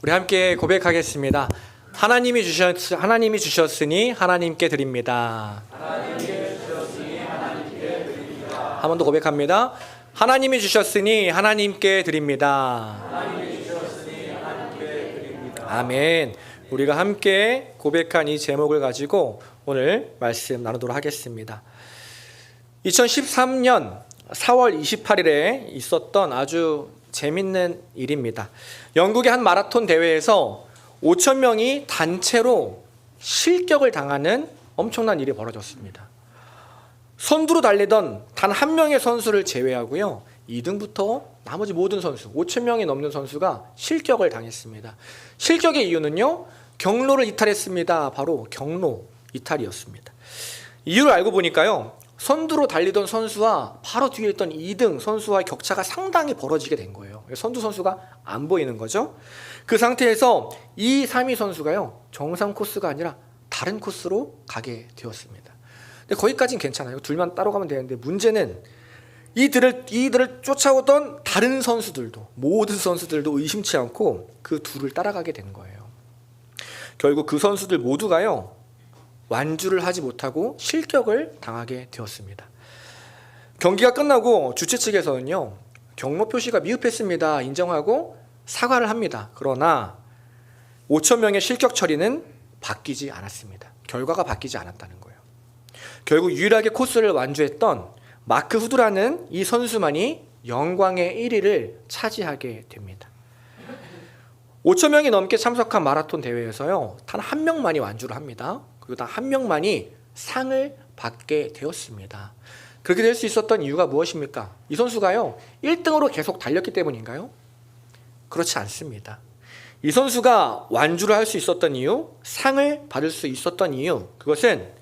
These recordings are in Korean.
우리 함께 고백하겠습니다. 하나님이 주셨으니 하나님께 드립니다. 한 번 더 고백합니다. 하나님이 주셨으니 하나님께 드립니다. 아멘. 우리가 함께 고백한 이 제목을 가지고 오늘 말씀 나누도록 하겠습니다. 2013년 4월 28일에 있었던 아주 재밌는 일입니다. 영국의 한 마라톤 대회에서 5천 명이 단체로 실격을 당하는 엄청난 일이 벌어졌습니다. 선두로 달리던 단 한 명의 선수를 제외하고요, 2등부터 나머지 모든 선수 5천 명이 넘는 선수가 실격을 당했습니다. 실격의 이유는요, 경로를 이탈했습니다. 바로 경로 이탈이었습니다. 이유를 알고 보니까요, 선두로 달리던 선수와 바로 뒤에 있던 2등 선수와의 격차가 상당히 벌어지게 된 거예요. 선두 선수가 안 보이는 거죠. 그 상태에서 2, 3위 선수가요, 정상 코스가 아니라 다른 코스로 가게 되었습니다. 근데 거기까지는 괜찮아요. 둘만 따로 가면 되는데, 문제는 이들을 쫓아오던 다른 선수들도, 모든 선수들도 의심치 않고 그 둘을 따라가게 된 거예요. 결국 그 선수들 모두가요, 완주를 하지 못하고 실격을 당하게 되었습니다. 경기가 끝나고 주최 측에서는요, 경로 표시가 미흡했습니다 인정하고 사과를 합니다. 그러나 5천 명의 실격 처리는 바뀌지 않았습니다. 결과가 바뀌지 않았다는 거예요. 결국 유일하게 코스를 완주했던 마크 후드라는 이 선수만이 영광의 1위를 차지하게 됩니다. 5천 명이 넘게 참석한 마라톤 대회에서요, 단 한 명만이 완주를 합니다. 그리고 단 한 명만이 상을 받게 되었습니다. 그렇게 될 수 있었던 이유가 무엇입니까? 이 선수가요, 1등으로 계속 달렸기 때문인가요? 그렇지 않습니다. 이 선수가 완주를 할 수 있었던 이유, 상을 받을 수 있었던 이유, 그것은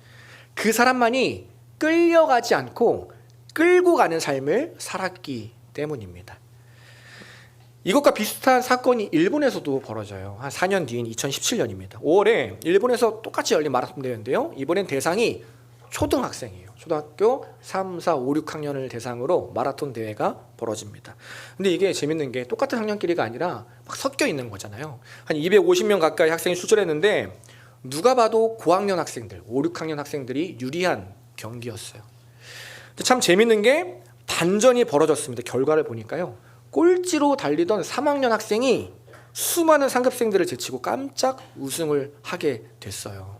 그 사람만이 끌려가지 않고 끌고 가는 삶을 살았기 때문입니다. 이것과 비슷한 사건이 일본에서도 벌어져요. 한 4년 뒤인 2017년입니다. 5월에 일본에서 똑같이 열린 마라톤 대회인데요, 이번엔 대상이 초등학생이에요. 초등학교 3, 4, 5, 6학년을 대상으로 마라톤 대회가 벌어집니다. 근데 이게 재밌는 게 똑같은 학년끼리가 아니라 막 섞여 있는 거잖아요. 한 250명 가까이 학생이 출전했는데 누가 봐도 고학년 학생들, 5, 6학년 학생들이 유리한 경기였어요. 근데 참 재밌는 게 반전이 벌어졌습니다. 결과를 보니까요, 꼴찌로 달리던 3학년 학생이 수많은 상급생들을 제치고 깜짝 우승을 하게 됐어요.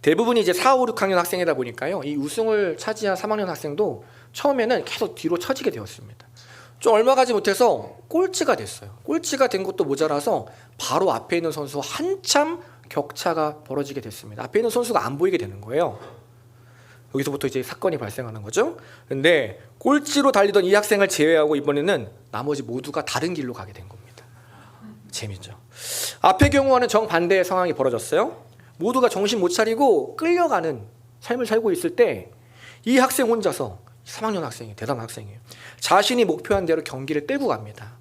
대부분이 이제 4, 5, 6학년 학생이다 보니까요, 이 우승을 차지한 3학년 학생도 처음에는 계속 뒤로 처지게 되었습니다. 좀 얼마 가지 못해서 꼴찌가 됐어요. 꼴찌가 된 것도 모자라서 바로 앞에 있는 선수와 한참 격차가 벌어지게 됐습니다. 앞에 있는 선수가 안 보이게 되는 거예요. 여기서부터 이제 사건이 발생하는 거죠. 그런데 꼴찌로 달리던 이 학생을 제외하고 이번에는 나머지 모두가 다른 길로 가게 된 겁니다. 재밌죠. 앞의 경우와는 정반대의 상황이 벌어졌어요. 모두가 정신 못 차리고 끌려가는 삶을 살고 있을 때 이 학생 혼자서, 3학년 학생이 대단한 학생이에요, 자신이 목표한 대로 경기를 끌고 갑니다.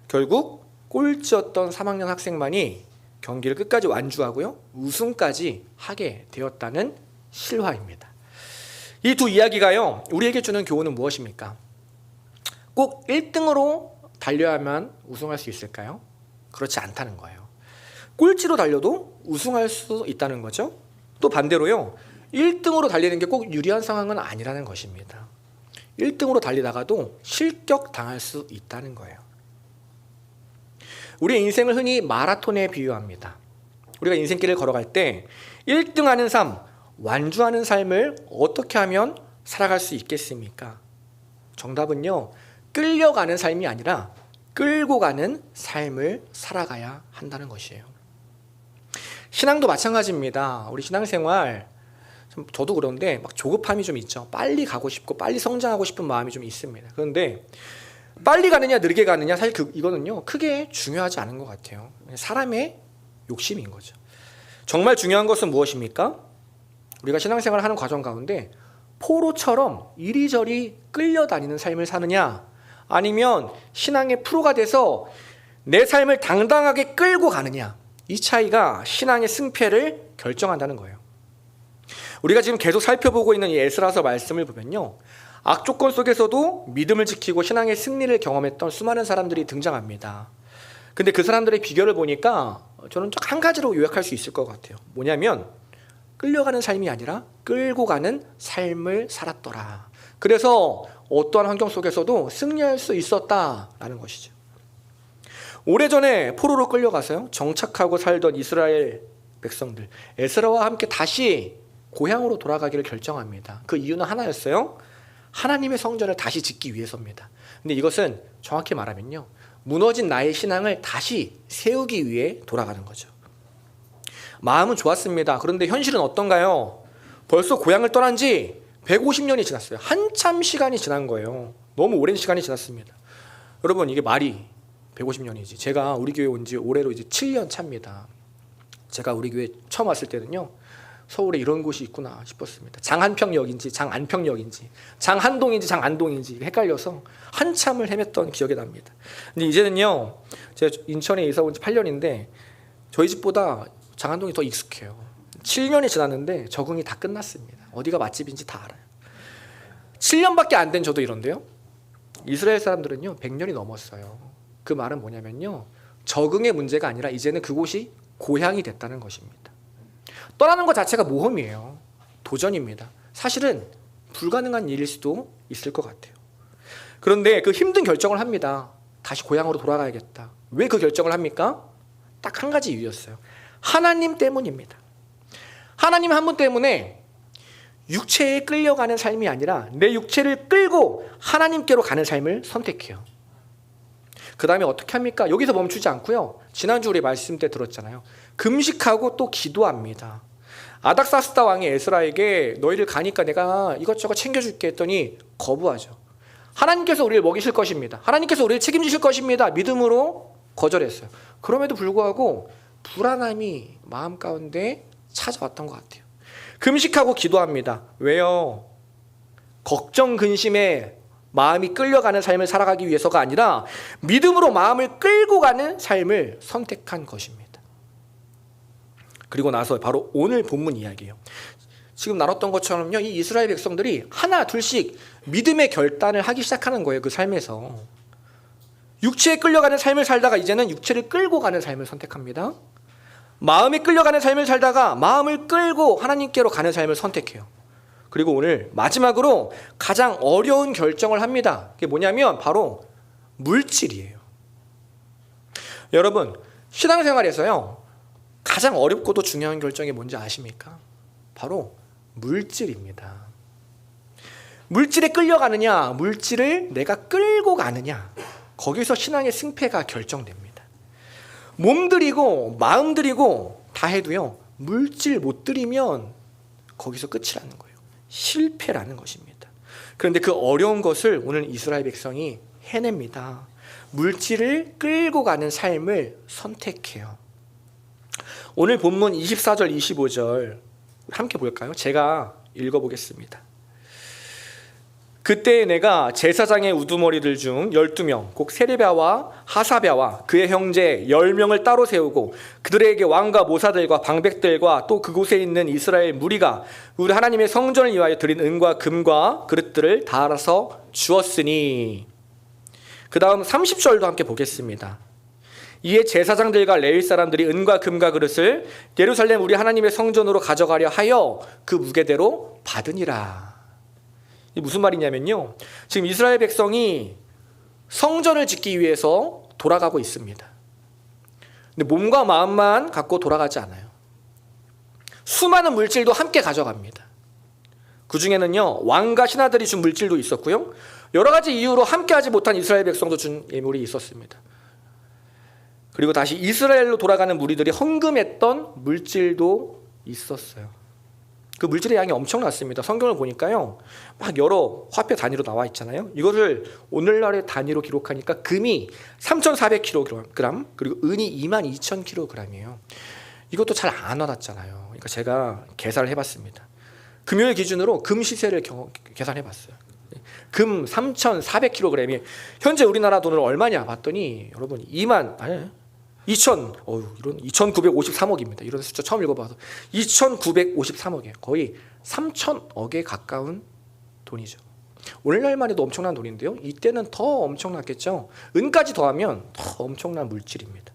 결국 꼴찌였던 3학년 학생만이 경기를 끝까지 완주하고요, 우승까지 하게 되었다는 실화입니다. 이 두 이야기가요, 우리에게 주는 교훈은 무엇입니까? 꼭 1등으로 달려야만 우승할 수 있을까요? 그렇지 않다는 거예요. 꼴찌로 달려도 우승할 수 있다는 거죠. 또 반대로요, 1등으로 달리는 게 꼭 유리한 상황은 아니라는 것입니다. 1등으로 달리다가도 실격 당할 수 있다는 거예요. 우리의 인생을 흔히 마라톤에 비유합니다. 우리가 인생길을 걸어갈 때 1등하는 삶, 완주하는 삶을 어떻게 하면 살아갈 수 있겠습니까? 정답은요, 끌려가는 삶이 아니라 끌고 가는 삶을 살아가야 한다는 것이에요. 신앙도 마찬가지입니다. 우리 신앙생활, 저도 그런데 막 조급함이 좀 있죠. 빨리 가고 싶고 빨리 성장하고 싶은 마음이 좀 있습니다. 그런데 빨리 가느냐 느리게 가느냐, 사실 이거는요, 크게 중요하지 않은 것 같아요. 사람의 욕심인 거죠. 정말 중요한 것은 무엇입니까? 우리가 신앙생활을 하는 과정 가운데 포로처럼 이리저리 끌려다니는 삶을 사느냐, 아니면 신앙의 프로가 돼서 내 삶을 당당하게 끌고 가느냐, 이 차이가 신앙의 승패를 결정한다는 거예요. 우리가 지금 계속 살펴보고 있는 이 에스라서 말씀을 보면요, 악조건 속에서도 믿음을 지키고 신앙의 승리를 경험했던 수많은 사람들이 등장합니다. 근데 그 사람들의 비결을 보니까 저는 딱 한 가지로 요약할 수 있을 것 같아요. 뭐냐면 끌려가는 삶이 아니라 끌고 가는 삶을 살았더라. 그래서 어떠한 환경 속에서도 승리할 수 있었다라는 것이죠. 오래전에 포로로 끌려가서요 정착하고 살던 이스라엘 백성들, 에스라와 함께 다시 고향으로 돌아가기를 결정합니다. 그 이유는 하나였어요. 하나님의 성전을 다시 짓기 위해서입니다. 근데 이것은 정확히 말하면요, 무너진 나의 신앙을 다시 세우기 위해 돌아가는 거죠. 마음은 좋았습니다. 그런데 현실은 어떤가요? 벌써 고향을 떠난 지 150년이 지났어요. 한참 시간이 지난 거예요. 너무 오랜 시간이 지났습니다. 여러분, 이게 말이 150년이지. 제가 우리 교회 온 지 올해로 이제 7년 차입니다. 제가 우리 교회 처음 왔을 때는요, 서울에 이런 곳이 있구나 싶었습니다. 장한평역인지 장안평역인지 장한동인지 장안동인지 헷갈려서 한참을 헤맸던 기억이 납니다. 근데 이제는요, 제가 인천에 이사 온 지 8년인데 저희 집보다 장안동이 더 익숙해요. 7년이 지났는데 적응이 다 끝났습니다. 어디가 맛집인지 다 알아요. 7년밖에 안 된 저도 이런데요, 이스라엘 사람들은요 100년이 넘었어요. 그 말은 뭐냐면요, 적응의 문제가 아니라 이제는 그곳이 고향이 됐다는 것입니다. 떠나는 것 자체가 모험이에요. 도전입니다. 사실은 불가능한 일일 수도 있을 것 같아요. 그런데 그 힘든 결정을 합니다. 다시 고향으로 돌아가야겠다. 왜 그 결정을 합니까? 딱 한 가지 이유였어요. 하나님 때문입니다. 하나님 한 분 때문에 육체에 끌려가는 삶이 아니라 내 육체를 끌고 하나님께로 가는 삶을 선택해요. 그 다음에 어떻게 합니까? 여기서 멈추지 않고요, 지난주 우리 말씀 때 들었잖아요. 금식하고 또 기도합니다. 아닥사스다 왕이 에스라에게 너희를 가니까 내가 이것저것 챙겨줄게 했더니 거부하죠. 하나님께서 우리를 먹이실 것입니다. 하나님께서 우리를 책임지실 것입니다. 믿음으로 거절했어요. 그럼에도 불구하고 불안함이 마음 가운데 찾아왔던 것 같아요. 금식하고 기도합니다. 왜요? 걱정 근심에 마음이 끌려가는 삶을 살아가기 위해서가 아니라 믿음으로 마음을 끌고 가는 삶을 선택한 것입니다. 그리고 나서 바로 오늘 본문 이야기예요. 지금 나눴던 것처럼요, 이 이스라엘 백성들이 하나 둘씩 믿음의 결단을 하기 시작하는 거예요. 그 삶에서 육체에 끌려가는 삶을 살다가 이제는 육체를 끌고 가는 삶을 선택합니다. 마음에 끌려가는 삶을 살다가 마음을 끌고 하나님께로 가는 삶을 선택해요. 그리고 오늘 마지막으로 가장 어려운 결정을 합니다. 그게 뭐냐면 바로 물질이에요. 여러분, 신앙생활에서요 가장 어렵고도 중요한 결정이 뭔지 아십니까? 바로 물질입니다. 물질에 끌려가느냐, 물질을 내가 끌고 가느냐, 거기서 신앙의 승패가 결정됩니다. 몸 들이고 마음 들이고 다 해도요, 물질 못 들이면 거기서 끝이라는 거예요. 실패라는 것입니다. 그런데 그 어려운 것을 오늘 이스라엘 백성이 해냅니다. 물질을 끌고 가는 삶을 선택해요. 오늘 본문 24절 25절 함께 볼까요? 제가 읽어보겠습니다. 그때 내가 제사장의 우두머리들 중 12명 곧 세레비아와 하사랴와 그의 형제 10명을 따로 세우고 그들에게 왕과 모사들과 방백들과 또 그곳에 있는 이스라엘 무리가 우리 하나님의 성전을 위하여 드린 은과 금과 그릇들을 다 알아서 주었으니, 그 다음 30절도 함께 보겠습니다. 이에 제사장들과 레위 사람들이 은과 금과 그릇을 예루살렘 우리 하나님의 성전으로 가져가려 하여 그 무게대로 받으니라. 이 무슨 말이냐면요, 지금 이스라엘 백성이 성전을 짓기 위해서 돌아가고 있습니다. 근데 몸과 마음만 갖고 돌아가지 않아요. 수많은 물질도 함께 가져갑니다. 그 중에는요, 왕과 신하들이 준 물질도 있었고요, 여러 가지 이유로 함께하지 못한 이스라엘 백성도 준 예물이 있었습니다. 그리고 다시 이스라엘로 돌아가는 무리들이 헌금했던 물질도 있었어요. 그 물질의 양이 엄청났습니다. 성경을 보니까요, 막 여러 화폐 단위로 나와 있잖아요. 이것을 오늘날의 단위로 기록하니까 금이 3,400kg, 그리고 은이 22,000kg이에요. 이것도 잘 안 와닿잖아요. 그러니까 제가 계산을 해봤습니다. 금요일 기준으로 금 시세를 계산해봤어요. 금 3,400kg이 현재 우리나라 돈으로 얼마냐 봤더니 여러분 2,953억입니다. 이런 숫자 처음 읽어봐서 2,953억이에요. 거의 3,000억에 가까운 돈이죠. 오늘날만 해도 엄청난 돈인데요. 이때는 더 엄청났겠죠. 은까지 더하면 더 엄청난 물질입니다.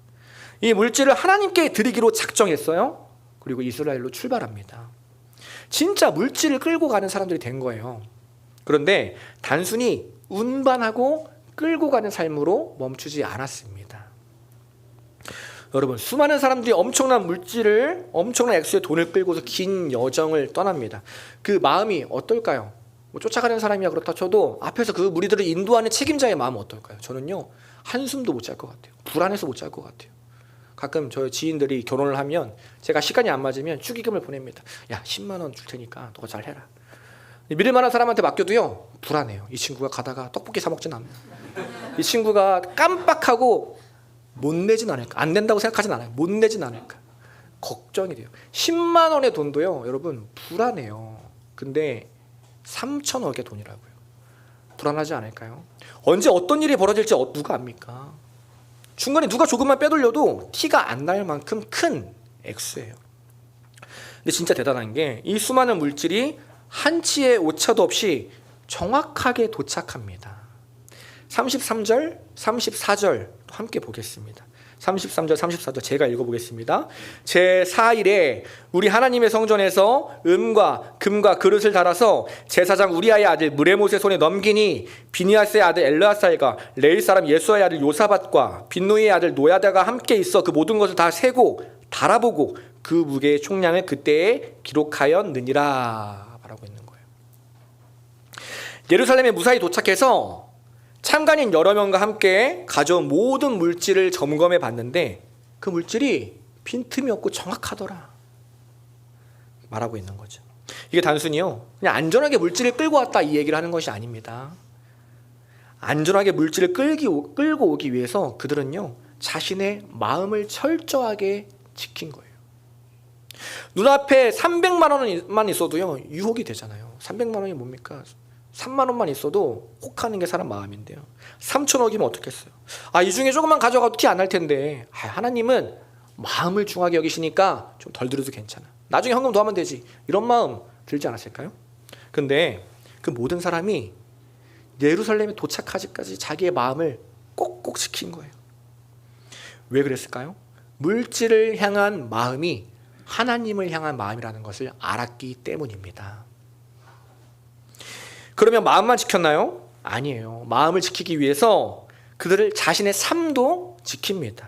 이 물질을 하나님께 드리기로 작정했어요. 그리고 이스라엘로 출발합니다. 진짜 물질을 끌고 가는 사람들이 된 거예요. 그런데 단순히 운반하고 끌고 가는 삶으로 멈추지 않았습니다. 여러분, 수많은 사람들이 엄청난 물질을, 엄청난 액수의 돈을 끌고서 긴 여정을 떠납니다. 그 마음이 어떨까요? 뭐 쫓아가는 사람이야 그렇다 쳐도 앞에서 그 무리들을 인도하는 책임자의 마음은 어떨까요? 저는요, 한숨도 못 잘 것 같아요. 불안해서 못 잘 것 같아요. 가끔 저희 지인들이 결혼을 하면 제가 시간이 안 맞으면 축의금을 보냅니다. 야, 10만 원 줄 테니까 너가 잘 해라. 믿을 만한 사람한테 맡겨도요, 불안해요. 이 친구가 가다가 떡볶이 사 먹진 않나. 이 친구가 깜빡하고 못 내진 않을까. 안 된다고 생각하진 않아요. 못 내진 않을까. 걱정이 돼요. 10만 원의 돈도요, 여러분, 불안해요. 근데 3,000억의 돈이라고요. 불안하지 않을까요? 언제 어떤 일이 벌어질지 누가 압니까? 중간에 누가 조금만 빼돌려도 티가 안 날 만큼 큰 액수예요. 근데 진짜 대단한 게 이 수많은 물질이 한치의 오차도 없이 정확하게 도착합니다. 33절, 34절 함께 보겠습니다. 33절, 34절 제가 읽어보겠습니다. 제4일에 우리 하나님의 성전에서 은과 금과 그릇을 달아서 제사장 우리아의 아들 무레못의 손에 넘기니 비니아스의 아들 엘르아살과 레위 사람 예수아의 아들 요사밧과 빈누이의 아들 노야다가 함께 있어 그 모든 것을 다 세고 달아보고 그 무게의 총량을 그때에 기록하였느니라 라고 있는 거예요. 예루살렘에 무사히 도착해서 참관인 여러 명과 함께 가져온 모든 물질을 점검해 봤는데 그 물질이 빈틈이 없고 정확하더라 말하고 있는 거죠. 이게 단순히요, 그냥 안전하게 물질을 끌고 왔다 이 얘기를 하는 것이 아닙니다. 안전하게 물질을 끌고 오기 위해서 그들은요, 자신의 마음을 철저하게 지킨 거예요. 눈앞에 300만 원만 있어도요, 유혹이 되잖아요. 300만 원이 뭡니까? 3만 원만 있어도 혹하는 게 사람 마음인데요. 3천억이면 어떻겠어요? 이 중에 조금만 가져가도 티 안 날 텐데, 하나님은 마음을 중하게 여기시니까 좀 덜 들어도 괜찮아. 나중에 헌금 더 하면 되지. 이런 마음 들지 않았을까요? 근데 그 모든 사람이 예루살렘에 도착하기까지 자기의 마음을 꼭꼭 지킨 거예요. 왜 그랬을까요? 물질을 향한 마음이 하나님을 향한 마음이라는 것을 알았기 때문입니다. 그러면 마음만 지켰나요? 아니에요. 마음을 지키기 위해서 그들을 자신의 삶도 지킵니다.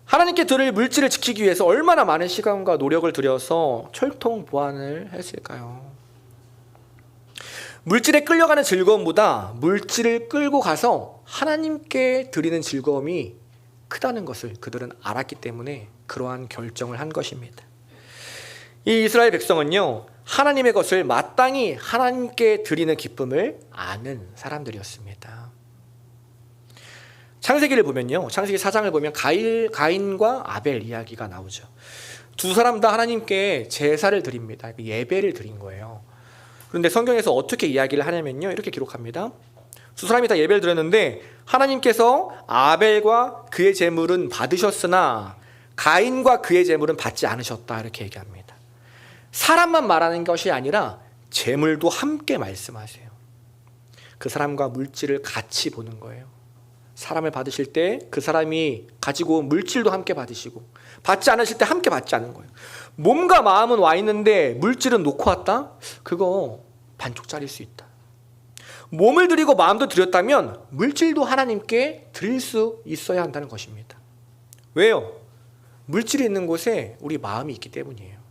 하나님께 드릴 물질을 지키기 위해서 얼마나 많은 시간과 노력을 들여서 철통 보완을 했을까요? 물질에 끌려가는 즐거움보다 물질을 끌고 가서 하나님께 드리는 즐거움이 크다는 것을 그들은 알았기 때문에 그러한 결정을 한 것입니다. 이 이스라엘 백성은요, 하나님의 것을 마땅히 하나님께 드리는 기쁨을 아는 사람들이었습니다. 창세기를 보면요, 창세기 4장을 보면 가인과 아벨 이야기가 나오죠. 두 사람 다 하나님께 제사를 드립니다. 예배를 드린 거예요. 그런데 성경에서 어떻게 이야기를 하냐면요, 이렇게 기록합니다. 두 사람이 다 예배를 드렸는데 하나님께서 아벨과 그의 제물은 받으셨으나 가인과 그의 제물은 받지 않으셨다 이렇게 얘기합니다. 사람만 말하는 것이 아니라 제물도 함께 말씀하세요. 그 사람과 물질을 같이 보는 거예요. 사람을 받으실 때 그 사람이 가지고 온 물질도 함께 받으시고, 받지 않으실 때 함께 받지 않는 거예요. 몸과 마음은 와 있는데 물질은 놓고 왔다? 그거 반쪽짜리일 수 있다. 몸을 드리고 마음도 드렸다면 물질도 하나님께 드릴 수 있어야 한다는 것입니다. 왜요? 물질이 있는 곳에 우리 마음이 있기 때문이에요.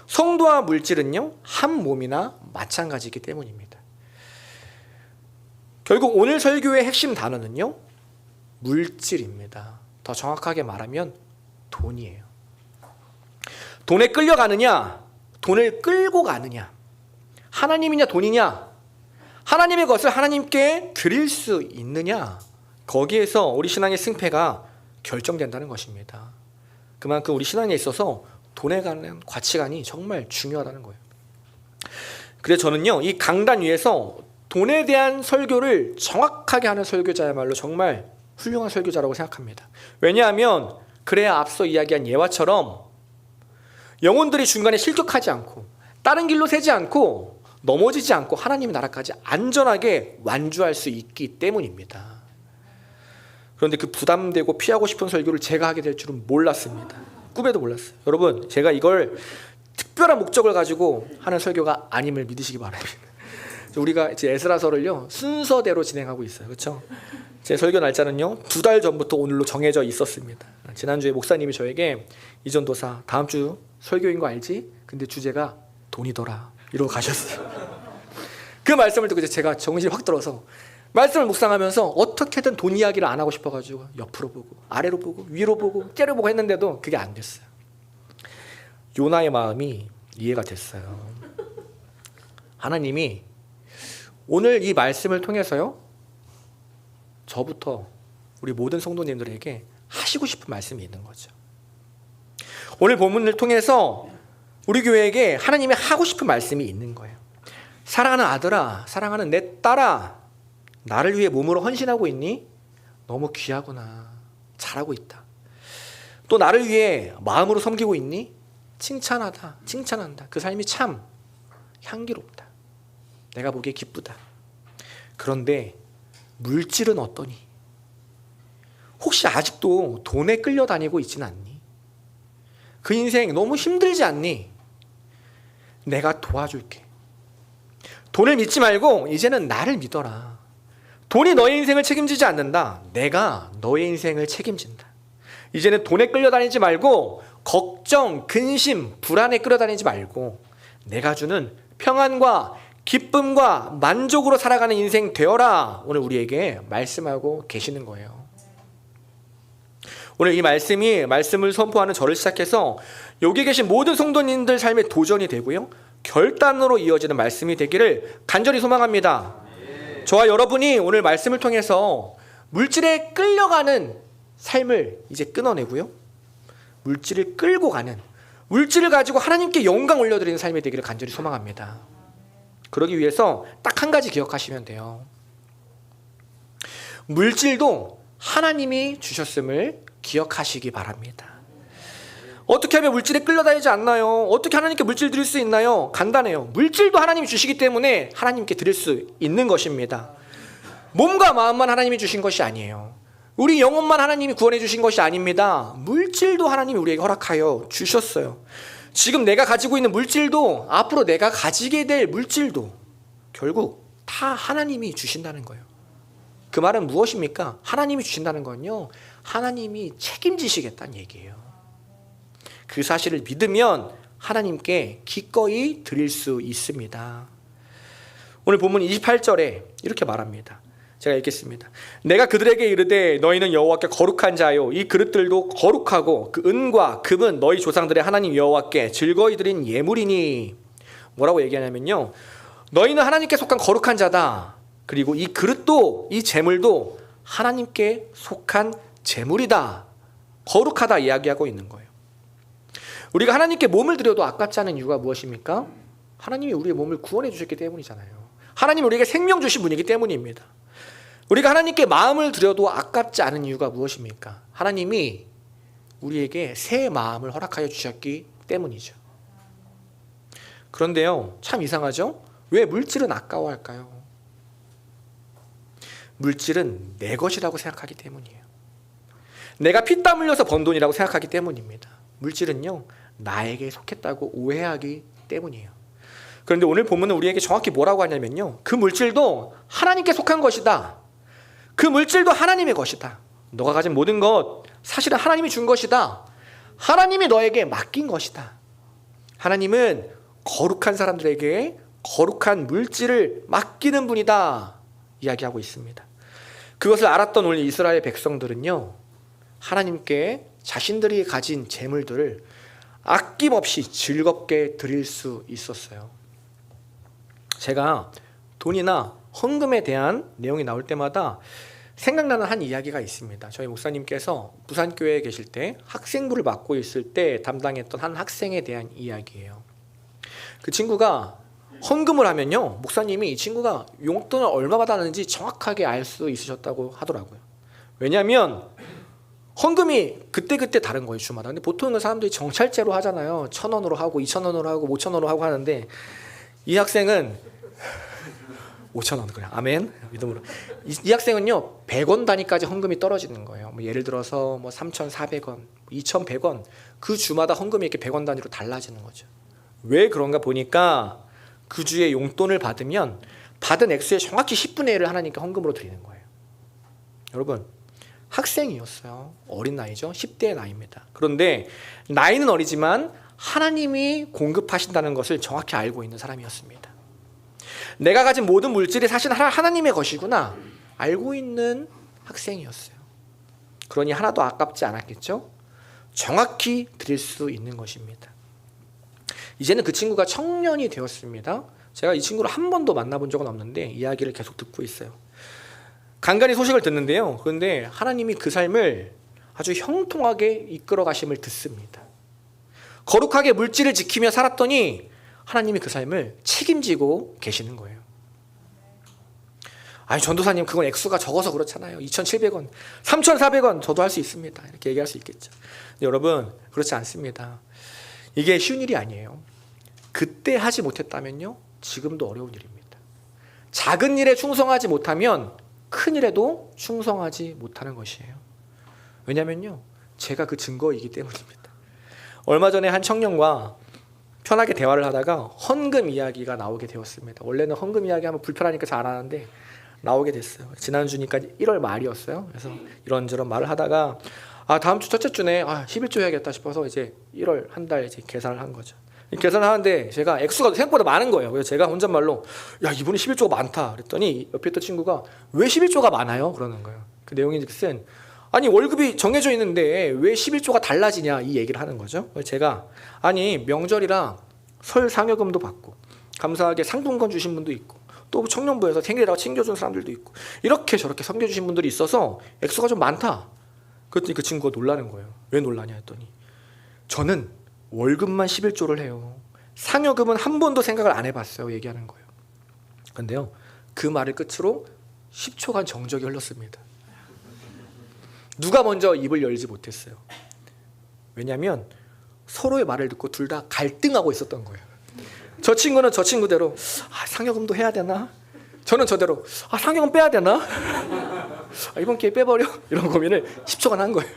성도와 물질은요, 한 몸이나 마찬가지이기 때문입니다. 결국 오늘 설교의 핵심 단어는요, 물질입니다. 더 정확하게 말하면 돈이에요. 돈에 끌려가느냐, 돈을 끌고 가느냐, 하나님이냐 돈이냐, 하나님의 것을 하나님께 드릴 수 있느냐, 거기에서 우리 신앙의 승패가 결정된다는 것입니다. 그만큼 우리 신앙에 있어서 돈에 관한 가치관이 정말 중요하다는 거예요. 그래서 저는요, 이 강단 위에서 돈에 대한 설교를 정확하게 하는 설교자야말로 정말 훌륭한 설교자라고 생각합니다. 왜냐하면 그래야 앞서 이야기한 예화처럼 영혼들이 중간에 실격하지 않고 다른 길로 새지 않고 넘어지지 않고 하나님의 나라까지 안전하게 완주할 수 있기 때문입니다. 그런데 그 부담되고 피하고 싶은 설교를 제가 하게 될 줄은 몰랐습니다. 꿈에도 몰랐어요. 여러분, 제가 이걸 특별한 목적을 가지고 하는 설교가 아님을 믿으시기 바랍니다. 우리가 이제 에스라서를요 순서대로 진행하고 있어요. 그렇죠? 제 설교 날짜는요 2달 전부터 오늘로 정해져 있었습니다. 지난주에 목사님이 저에게 이전도사 다음 주 설교인 거 알지? 근데 주제가 돈이더라 이러고 가셨어요. 그 말씀을 듣고 제가 정신이 확 들어서 말씀을 묵상하면서 어떻게든 돈 이야기를 안 하고 싶어가지고 옆으로 보고 아래로 보고 위로 보고 째려보고 했는데도 그게 안 됐어요. 요나의 마음이 이해가 됐어요. 하나님이 오늘 이 말씀을 통해서요 저부터 우리 모든 성도님들에게 하시고 싶은 말씀이 있는 거죠. 오늘 본문을 통해서 우리 교회에게 하나님이 하고 싶은 말씀이 있는 거예요. 사랑하는 아들아, 사랑하는 내 딸아, 나를 위해 몸으로 헌신하고 있니? 너무 귀하구나. 잘하고 있다. 또 나를 위해 마음으로 섬기고 있니? 칭찬하다. 칭찬한다. 그 삶이 참 향기롭다. 내가 보기에 기쁘다. 그런데 물질은 어떠니? 혹시 아직도 돈에 끌려다니고 있지는 않니? 그 인생 너무 힘들지 않니? 내가 도와줄게. 돈을 믿지 말고 이제는 나를 믿어라. 돈이 너의 인생을 책임지지 않는다. 내가 너의 인생을 책임진다. 이제는 돈에 끌려다니지 말고 걱정, 근심, 불안에 끌려다니지 말고 내가 주는 평안과 기쁨과 만족으로 살아가는 인생 되어라. 오늘 우리에게 말씀하고 계시는 거예요. 오늘 이 말씀을 선포하는 저를 시작해서 여기 계신 모든 성도님들 삶의 도전이 되고요, 결단으로 이어지는 말씀이 되기를 간절히 소망합니다. 저와 여러분이 오늘 말씀을 통해서 물질에 끌려가는 삶을 이제 끊어내고요, 물질을 끌고 가는, 물질을 가지고 하나님께 영광 올려드리는 삶이 되기를 간절히 소망합니다. 그러기 위해서 딱 한 가지 기억하시면 돼요. 물질도 하나님이 주셨음을 기억하시기 바랍니다. 어떻게 하면 물질에 끌려다니지 않나요? 어떻게 하나님께 물질 드릴 수 있나요? 간단해요. 물질도 하나님이 주시기 때문에 하나님께 드릴 수 있는 것입니다. 몸과 마음만 하나님이 주신 것이 아니에요. 우리 영혼만 하나님이 구원해 주신 것이 아닙니다. 물질도 하나님이 우리에게 허락하여 주셨어요. 지금 내가 가지고 있는 물질도, 앞으로 내가 가지게 될 물질도 결국 다 하나님이 주신다는 거예요. 그 말은 무엇입니까? 하나님이 주신다는 건요, 하나님이 책임지시겠다는 얘기예요. 그 사실을 믿으면 하나님께 기꺼이 드릴 수 있습니다. 오늘 본문 28절에 이렇게 말합니다. 제가 읽겠습니다. 내가 그들에게 이르되 너희는 여호와께 거룩한 자요, 이 그릇들도 거룩하고 그 은과 금은 너희 조상들의 하나님 여호와께 즐거이 드린 예물이니. 뭐라고 얘기하냐면요, 너희는 하나님께 속한 거룩한 자다. 그리고 이 그릇도, 이 제물도 하나님께 속한 제물이다. 거룩하다 이야기하고 있는 거예요. 우리가 하나님께 몸을 드려도 아깝지 않은 이유가 무엇입니까? 하나님이 우리의 몸을 구원해 주셨기 때문이잖아요. 하나님이 우리에게 생명 주신 분이기 때문입니다. 우리가 하나님께 마음을 드려도 아깝지 않은 이유가 무엇입니까? 하나님이 우리에게 새 마음을 허락하여 주셨기 때문이죠. 그런데요, 참 이상하죠? 왜 물질은 아까워할까요? 물질은 내 것이라고 생각하기 때문이에요. 내가 피땀 흘려서 번 돈이라고 생각하기 때문입니다. 물질은요, 나에게 속했다고 오해하기 때문이에요. 그런데 오늘 본문은 우리에게 정확히 뭐라고 하냐면요, 그 물질도 하나님께 속한 것이다. 그 물질도 하나님의 것이다. 너가 가진 모든 것 사실은 하나님이 준 것이다. 하나님이 너에게 맡긴 것이다. 하나님은 거룩한 사람들에게 거룩한 물질을 맡기는 분이다 이야기하고 있습니다. 그것을 알았던 오늘 이스라엘 백성들은요, 하나님께 자신들이 가진 재물들을 아낌없이 즐겁게 드릴 수 있었어요. 제가 돈이나 헌금에 대한 내용이 나올 때마다 생각나는 한 이야기가 있습니다. 저희 목사님께서 부산교회에 계실 때 학생부를 맡고 있을 때 담당했던 한 학생에 대한 이야기예요. 그 친구가 헌금을 하면요, 목사님이 이 친구가 용돈을 얼마 받았는지 정확하게 알 수 있으셨다고 하더라고요. 왜냐하면 헌금이 그때그때 다른 거예요, 주마다. 근데 보통은 사람들이 정찰제로 하잖아요. 1,000원으로 하고 2,000원으로 하고 5,000원으로 하고 하는데 이 학생은 5,000원 그래. 아멘. 믿음으로. 이 학생은요 100원 단위까지 헌금이 떨어지는 거예요. 뭐 예를 들어서 뭐 3,400원, 2,100원 그 주마다 헌금이 이렇게 100원 단위로 달라지는 거죠. 왜 그런가 보니까 그 주에 용돈을 받으면 받은 액수의 정확히 10분의 1을 하나님께 헌금으로 드리는 거예요. 여러분 학생이었어요. 어린 나이죠. 10대의 나이입니다. 그런데 나이는 어리지만 하나님이 공급하신다는 것을 정확히 알고 있는 사람이었습니다. 내가 가진 모든 물질이 사실 하나님의 것이구나 알고 있는 학생이었어요. 그러니 하나도 아깝지 않았겠죠? 정확히 드릴 수 있는 것입니다. 이제는 그 친구가 청년이 되었습니다. 제가 이 친구를 한 번도 만나본 적은 없는데 이야기를 계속 듣고 있어요. 간간히 소식을 듣는데요. 그런데 하나님이 그 삶을 아주 형통하게 이끌어 가심을 듣습니다. 거룩하게 물질을 지키며 살았더니 하나님이 그 삶을 책임지고 계시는 거예요. 아니 전도사님 그건 액수가 적어서 그렇잖아요. 2,700원, 3,400원 저도 할 수 있습니다. 이렇게 얘기할 수 있겠죠. 근데 여러분 그렇지 않습니다. 이게 쉬운 일이 아니에요. 그때 하지 못했다면요 지금도 어려운 일입니다. 작은 일에 충성하지 못하면 큰 일에도 충성하지 못하는 것이에요. 왜냐면요 제가 그 증거이기 때문입니다. 얼마 전에 한 청년과 편하게 대화를 하다가 헌금 이야기가 나오게 되었습니다. 원래는 헌금 이야기하면 불편하니까 잘 안 하는데 나오게 됐어요. 지난주니까 1월 말이었어요. 그래서 이런저런 말을 하다가 다음 주 첫째 주네 11조 해야겠다 싶어서 이제 1월 한 달 이제 계산을 한 거죠. 계산을 하는데 제가 액수가 생각보다 많은 거예요. 그래서 제가 혼잣말로 야 이분이 11조가 많다 그랬더니 옆에 있던 친구가 왜 11조가 많아요? 그러는 거예요. 그 내용이 즉슨 아니 월급이 정해져 있는데 왜 11조가 달라지냐 이 얘기를 하는 거죠. 제가 아니 명절이라 설 상여금도 받고 감사하게 상품권 주신 분도 있고 또 청년부에서 생일이라고 챙겨준 사람들도 있고 이렇게 저렇게 섬겨주신 분들이 있어서 액수가 좀 많다. 그랬더니 그 친구가 놀라는 거예요. 왜 놀라냐 했더니 저는 월급만 11조를 해요. 상여금은 한 번도 생각을 안 해봤어요. 얘기하는 거예요. 그런데요 그 말을 끝으로 10초간 정적이 흘렀습니다. 누가 먼저 입을 열지 못했어요. 왜냐하면 서로의 말을 듣고 둘 다 갈등하고 있었던 거예요. 저 친구는 저 친구대로 상여금도 해야 되나? 저는 저대로 상여금 빼야 되나? 이번 기회에 빼버려? 이런 고민을 10초간 한 거예요.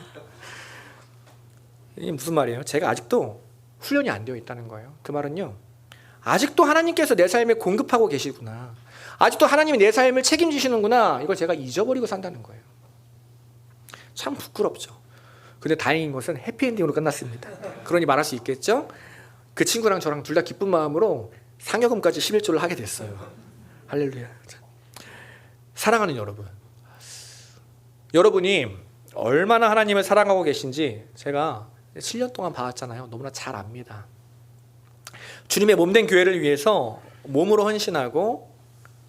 이게 무슨 말이에요? 제가 아직도 훈련이 안 되어 있다는 거예요. 그 말은요 아직도 하나님께서 내 삶에 공급하고 계시구나, 아직도 하나님이 내 삶을 책임지시는구나, 이걸 제가 잊어버리고 산다는 거예요. 참 부끄럽죠. 근데 다행인 것은 해피엔딩으로 끝났습니다. 그러니 말할 수 있겠죠? 그 친구랑 저랑 둘 다 기쁜 마음으로 상여금까지 11조를 하게 됐어요. 할렐루야. 사랑하는 여러분, 여러분이 얼마나 하나님을 사랑하고 계신지 제가 7년 동안 봐왔잖아요. 너무나 잘 압니다. 주님의 몸된 교회를 위해서 몸으로 헌신하고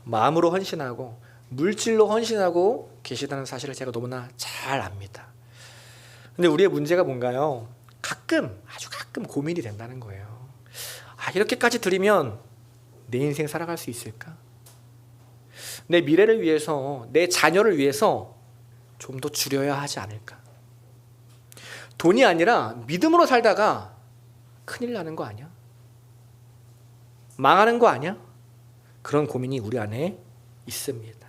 마음으로 헌신하고 물질로 헌신하고 계시다는 사실을 제가 너무나 잘 압니다. 근데 우리의 문제가 뭔가요? 아주 가끔 고민이 된다는 거예요. 이렇게까지 드리면 내 인생 살아갈 수 있을까? 내 미래를 위해서, 내 자녀를 위해서 좀 더 줄여야 하지 않을까? 돈이 아니라 믿음으로 살다가 큰일 나는 거 아니야? 망하는 거 아니야? 그런 고민이 우리 안에 있습니다.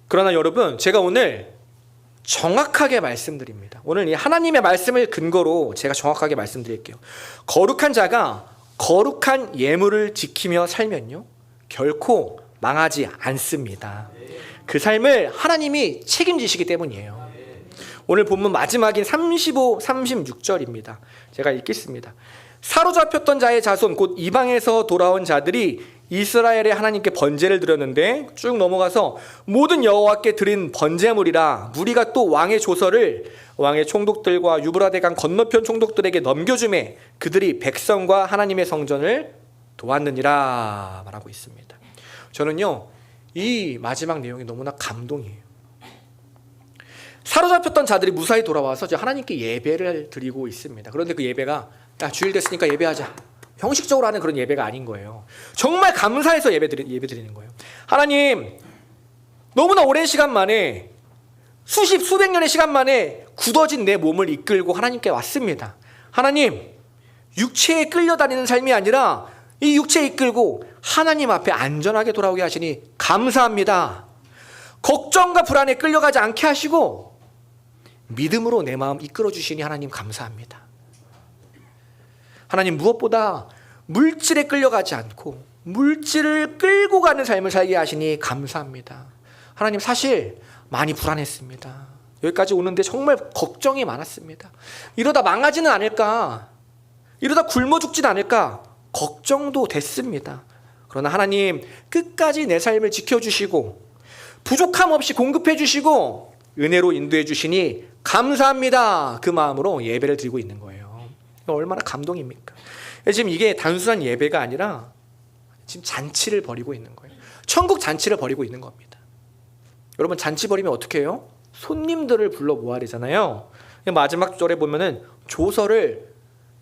그러나 여러분, 제가 오늘 정확하게 말씀드립니다. 오늘 이 하나님의 말씀을 근거로 제가 정확하게 말씀드릴게요. 거룩한 자가 거룩한 예물을 지키며 살면요 결코 망하지 않습니다. 그 삶을 하나님이 책임지시기 때문이에요. 오늘 본문 마지막인 35, 36절입니다. 제가 읽겠습니다. 사로잡혔던 자의 자손 곧 이방에서 돌아온 자들이 이스라엘의 하나님께 번제를 드렸는데 쭉 넘어가서 모든 여호와께 드린 번제물이라 무리가 또 왕의 조서를 왕의 총독들과 유브라데 강 건너편 총독들에게 넘겨주매 그들이 백성과 하나님의 성전을 도왔느니라 말하고 있습니다. 저는요 이 마지막 내용이 너무나 감동이에요. 사로잡혔던 자들이 무사히 돌아와서 하나님께 예배를 드리고 있습니다. 그런데 그 예배가 주일 됐으니까 예배하자, 형식적으로 하는 그런 예배가 아닌 거예요. 정말 감사해서 예배 드리는 거예요. 하나님, 너무나 오랜 시간 만에 수백 년의 시간 만에 굳어진 내 몸을 이끌고 하나님께 왔습니다. 하나님, 육체에 끌려다니는 삶이 아니라 이 육체에 이끌고 하나님 앞에 안전하게 돌아오게 하시니 감사합니다. 걱정과 불안에 끌려가지 않게 하시고 믿음으로 내 마음 이끌어 주시니 하나님 감사합니다. 하나님 무엇보다 물질에 끌려가지 않고 물질을 끌고 가는 삶을 살게 하시니 감사합니다. 하나님 사실 많이 불안했습니다. 여기까지 오는데 정말 걱정이 많았습니다. 이러다 망하지는 않을까? 이러다 굶어 죽진 않을까? 걱정도 됐습니다. 그러나 하나님 끝까지 내 삶을 지켜주시고 부족함 없이 공급해 주시고 은혜로 인도해 주시니 감사합니다. 그 마음으로 예배를 드리고 있는 거예요. 얼마나 감동입니까? 지금 이게 단순한 예배가 아니라 지금 잔치를 벌이고 있는 거예요. 천국 잔치를 벌이고 있는 겁니다. 여러분 잔치 벌이면 어떻게 해요? 손님들을 불러 모아야 되잖아요. 마지막 절에 보면은 조서를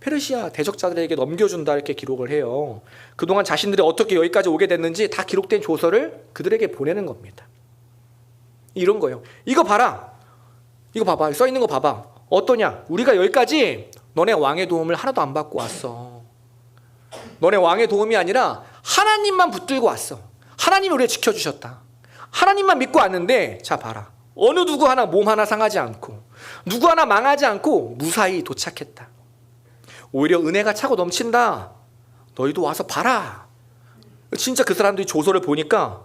페르시아 대적자들에게 넘겨준다 이렇게 기록을 해요. 그동안 자신들이 어떻게 여기까지 오게 됐는지 다 기록된 조서를 그들에게 보내는 겁니다. 이런 거예요. 이거 봐라. 이거 봐봐. 써 있는 거 봐봐. 어떠냐? 우리가 여기까지 너네 왕의 도움을 하나도 안 받고 왔어. 너네 왕의 도움이 아니라 하나님만 붙들고 왔어. 하나님이 우리를 지켜주셨다. 하나님만 믿고 왔는데 자 봐라. 어느 누구 하나 몸 하나 상하지 않고 누구 하나 망하지 않고 무사히 도착했다. 오히려 은혜가 차고 넘친다. 너희도 와서 봐라. 진짜 그 사람들이 조서를 보니까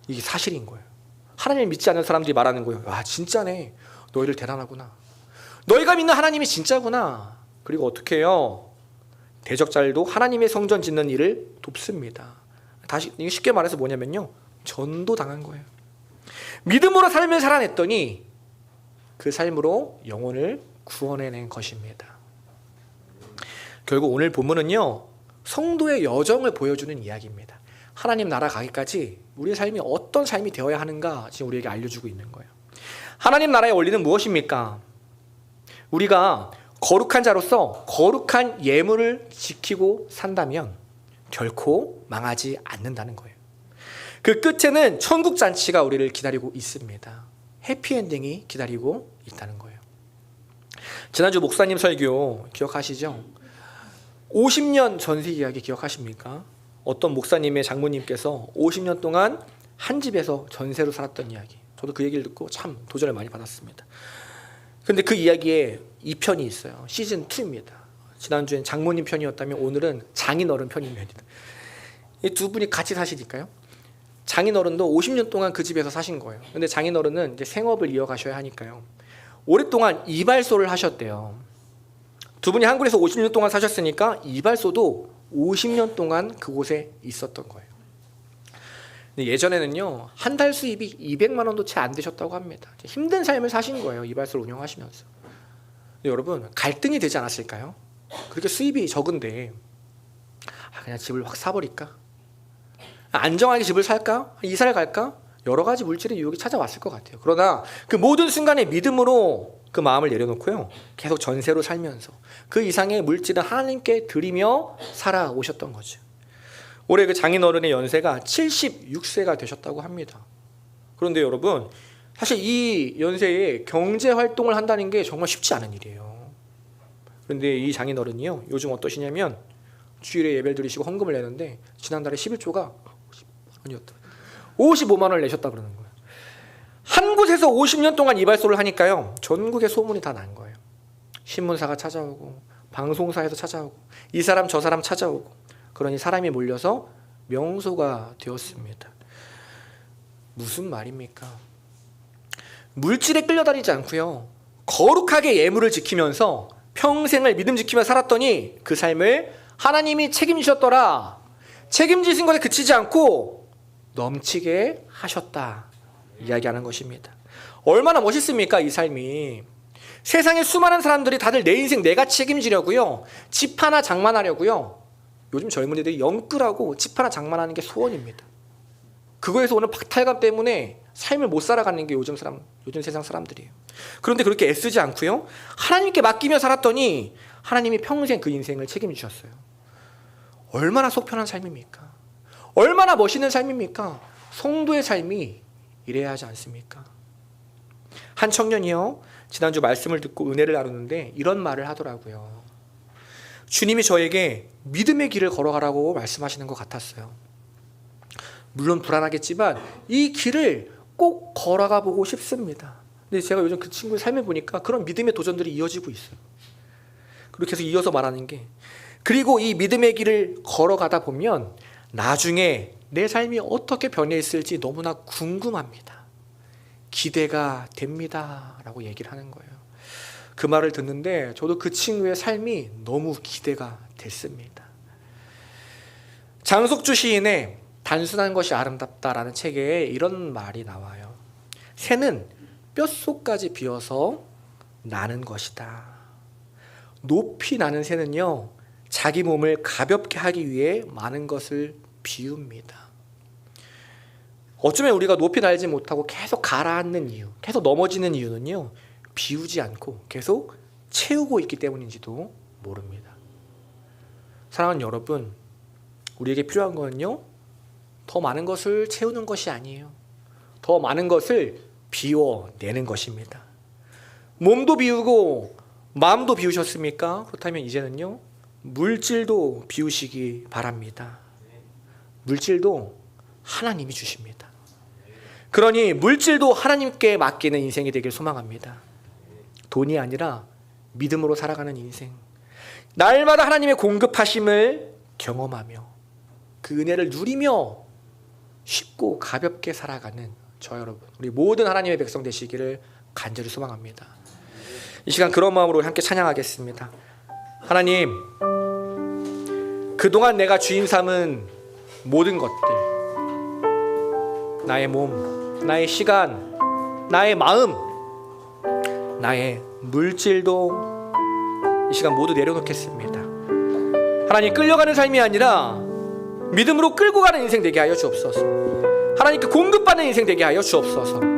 이게 사실인 거예요. 하나님을 믿지 않는 사람들이 말하는 거예요. 와 진짜네. 너희들 대단하구나. 너희가 믿는 하나님이 진짜구나. 그리고 어떻게 해요? 대적자들도 하나님의 성전 짓는 일을 돕습니다. 다시 이게 쉽게 말해서 뭐냐면요. 전도 당한 거예요. 믿음으로 삶을 살아냈더니 그 삶으로 영혼을 구원해낸 것입니다. 결국 오늘 본문은요. 성도의 여정을 보여주는 이야기입니다. 하나님 나라 가기까지 우리의 삶이 어떤 삶이 되어야 하는가 지금 우리에게 알려주고 있는 거예요. 하나님 나라의 원리는 무엇입니까? 우리가 거룩한 자로서 거룩한 예물을 지키고 산다면 결코 망하지 않는다는 거예요. 그 끝에는 천국 잔치가 우리를 기다리고 있습니다. 해피엔딩이 기다리고 있다는 거예요. 지난주 목사님 설교 기억하시죠? 50년 전세 이야기 기억하십니까? 어떤 목사님의 장모님께서 50년 동안 한 집에서 전세로 살았던 이야기. 저도 그 얘기를 듣고 참 도전을 많이 받았습니다. 근데 그 이야기에 2편이 있어요. 시즌 2입니다. 지난주엔 장모님 편이었다면 오늘은 장인어른 편입니다. 이 두 분이 같이 사시니까요. 장인어른도 50년 동안 그 집에서 사신 거예요. 근데 장인어른은 이제 생업을 이어가셔야 하니까요. 오랫동안 이발소를 하셨대요. 두 분이 한국에서 50년 동안 사셨으니까 이발소도 50년 동안 그곳에 있었던 거예요. 근데 예전에는요. 한 달 수입이 200만 원도 채 안 되셨다고 합니다. 힘든 삶을 사신 거예요. 이발소를 운영하시면서. 근데 여러분 갈등이 되지 않았을까요? 그렇게 수입이 적은데 그냥 집을 확 사버릴까? 안정하게 집을 살까? 이사를 갈까? 여러 가지 물질의 유혹이 찾아왔을 것 같아요. 그러나 그 모든 순간에 믿음으로 그 마음을 내려놓고요. 계속 전세로 살면서 그 이상의 물질은 하나님께 드리며 살아오셨던 거죠. 올해 그 장인어른의 연세가 76세가 되셨다고 합니다. 그런데 여러분 사실 이 연세에 경제활동을 한다는 게 정말 쉽지 않은 일이에요. 그런데 이 장인어른이요. 요즘 어떠시냐면 주일에 예배를 드리시고 헌금을 내는데 지난달에 11조가 55만 원을 내셨다 그러는 거예요. 한 곳에서 50년 동안 이발소를 하니까요. 전국에 소문이 다 난 거예요. 신문사가 찾아오고 방송사에서 찾아오고 이 사람 저 사람 찾아오고 그러니 사람이 몰려서 명소가 되었습니다. 무슨 말입니까? 물질에 끌려다니지 않고요. 거룩하게 예물을 지키면서 평생을 믿음 지키며 살았더니 그 삶을 하나님이 책임지셨더라. 책임지신 것에 그치지 않고 넘치게 하셨다. 이야기하는 것입니다. 얼마나 멋있습니까? 이 삶이. 세상에 수많은 사람들이 다들 내 인생 내가 책임지려고요. 집 하나 장만하려고요. 요즘 젊은이들이 영끌하고 집 하나 장만하는 게 소원입니다. 그거에서 오는 박탈감 때문에 삶을 못 살아가는 게 요즘 세상 사람들이에요. 그런데 그렇게 애쓰지 않고요. 하나님께 맡기며 살았더니 하나님이 평생 그 인생을 책임지셨어요. 얼마나 속편한 삶입니까? 얼마나 멋있는 삶입니까? 성도의 삶이 이래야 하지 않습니까? 한 청년이요. 지난주 말씀을 듣고 은혜를 나누는데 이런 말을 하더라고요. 주님이 저에게 믿음의 길을 걸어가라고 말씀하시는 것 같았어요. 물론 불안하겠지만 이 길을 꼭 걸어가 보고 싶습니다. 근데 제가 요즘 그 친구의 삶을 보니까 그런 믿음의 도전들이 이어지고 있어요. 그리고 계속 이어서 말하는 게, 그리고 이 믿음의 길을 걸어가다 보면 나중에 내 삶이 어떻게 변해 있을지 너무나 궁금합니다. 기대가 됩니다 라고 얘기를 하는 거예요. 그 말을 듣는데 저도 그 친구의 삶이 너무 기대가 됐습니다. 장석주 시인의 단순한 것이 아름답다라는 책에 이런 말이 나와요. 새는 뼛속까지 비어서 나는 것이다. 높이 나는 새는요, 자기 몸을 가볍게 하기 위해 많은 것을 비웁니다. 어쩌면 우리가 높이 날지 못하고 계속 가라앉는 이유, 계속 넘어지는 이유는요, 비우지 않고 계속 채우고 있기 때문인지도 모릅니다. 사랑하는 여러분, 우리에게 필요한 거는요, 더 많은 것을 채우는 것이 아니에요. 더 많은 것을 비워내는 것입니다. 몸도 비우고 마음도 비우셨습니까? 그렇다면 이제는요, 물질도 비우시기 바랍니다. 물질도 하나님이 주십니다. 그러니 물질도 하나님께 맡기는 인생이 되길 소망합니다. 돈이 아니라 믿음으로 살아가는 인생, 날마다 하나님의 공급하심을 경험하며 그 은혜를 누리며 쉽고 가볍게 살아가는 저 여러분, 우리 모든 하나님의 백성 되시기를 간절히 소망합니다. 이 시간 그런 마음으로 함께 찬양하겠습니다. 하나님, 그동안 내가 주인 삼은 모든 것들, 나의 몸, 나의 시간, 나의 마음, 나의 물질도 이 시간 모두 내려놓겠습니다. 하나님, 끌려가는 삶이 아니라 믿음으로 끌고 가는 인생 되게 하여 주옵소서. 하나님께 공급받는 인생 되게 하여 주옵소서.